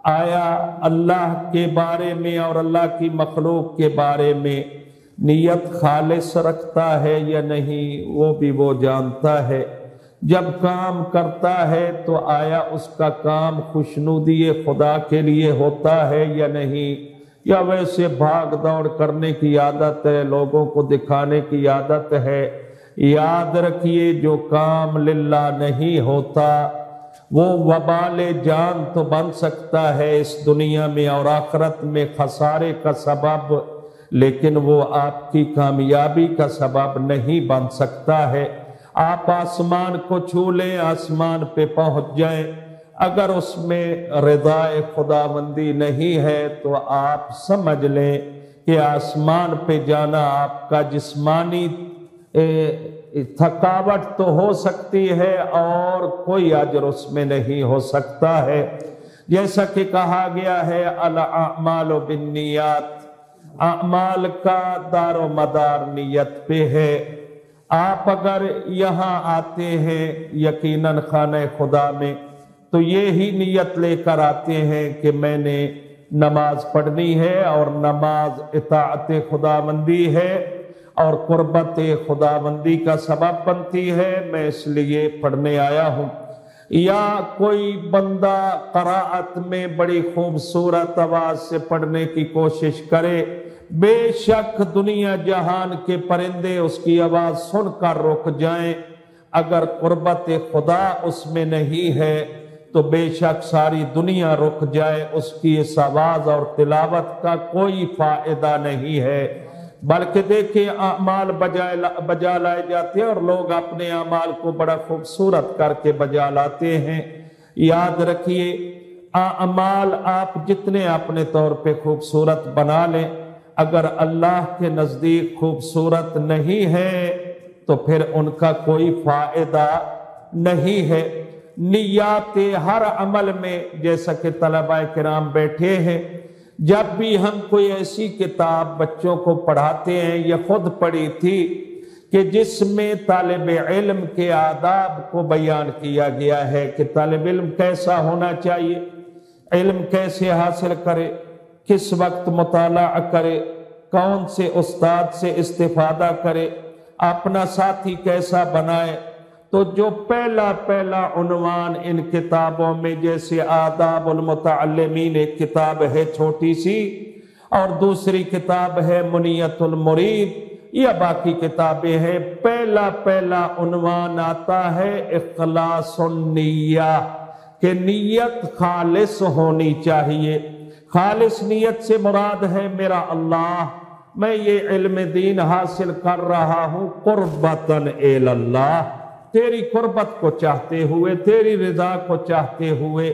آیا اللہ کے بارے میں اور اللہ کی مخلوق کے بارے میں نیت خالص رکھتا ہے یا نہیں، وہ بھی وہ جانتا ہے۔ جب کام کرتا ہے تو آیا اس کا کام خوشنودی خدا کے لیے ہوتا ہے یا نہیں، یا ویسے بھاگ دوڑ کرنے کی عادت ہے، لوگوں کو دکھانے کی عادت ہے۔ یاد رکھیے جو کام للہ نہیں ہوتا وہ وبال جان تو بن سکتا ہے اس دنیا میں اور آخرت میں خسارے کا سبب، لیکن وہ آپ کی کامیابی کا سبب نہیں بن سکتا ہے۔ آپ آسمان کو چھو لیں، آسمان پہ پہنچ جائیں، اگر اس میں رضا خداوندی نہیں ہے تو آپ سمجھ لیں کہ آسمان پہ جانا آپ کا جسمانی تھکاوٹ تو ہو سکتی ہے اور کوئی اجر اس میں نہیں ہو سکتا ہے۔ جیسا کہ کہا گیا ہے الاعمال بالنیات، اعمال کا دار و مدار نیت پہ ہے۔ آپ اگر یہاں آتے ہیں یقیناً خانہ خدا میں تو یہی نیت لے کر آتے ہیں کہ میں نے نماز پڑھنی ہے اور نماز اطاعت خداوندی ہے اور قربت خداوندی کا سبب بنتی ہے، میں اس لیے پڑھنے آیا ہوں۔ یا کوئی بندہ قراءت میں بڑی خوبصورت آواز سے پڑھنے کی کوشش کرے، بے شک دنیا جہان کے پرندے اس کی آواز سن کر رک جائیں، اگر قربت خدا اس میں نہیں ہے تو بے شک ساری دنیا رک جائے، اس کی اس آواز اور تلاوت کا کوئی فائدہ نہیں ہے۔ بلکہ دیکھیں اعمال بجا لائے جاتے ہیں اور لوگ اپنے اعمال کو بڑا خوبصورت کر کے بجا لاتے ہیں۔ یاد رکھیے اعمال آپ جتنے اپنے طور پہ خوبصورت بنا لیں، اگر اللہ کے نزدیک خوبصورت نہیں ہے تو پھر ان کا کوئی فائدہ نہیں ہے۔ نیات ہر عمل میں، جیسا کہ طلباء کرام بیٹھے ہیں، جب بھی ہم کوئی ایسی کتاب بچوں کو پڑھاتے ہیں، یہ خود پڑھی تھی کہ جس میں طالب علم کے آداب کو بیان کیا گیا ہے کہ طالب علم کیسا ہونا چاہیے، علم کیسے حاصل کرے، کس وقت مطالعہ کرے، کون سے استاد سے استفادہ کرے، اپنا ساتھی کیسا بنائے۔ تو جو پہلا عنوان ان کتابوں میں، جیسے آداب المتعلمین ایک کتاب ہے چھوٹی سی، اور دوسری کتاب ہے منیت المرید، یا باقی کتابیں ہیں، پہلا عنوان آتا ہے اخلاص النیہ، کہ نیت خالص ہونی چاہیے۔ خالص نیت سے مراد ہے میرا اللہ، میں یہ علم دین حاصل کر رہا ہوں قربتاً الی اللہ، تیری قربت کو چاہتے ہوئے، تیری رضا کو چاہتے ہوئے۔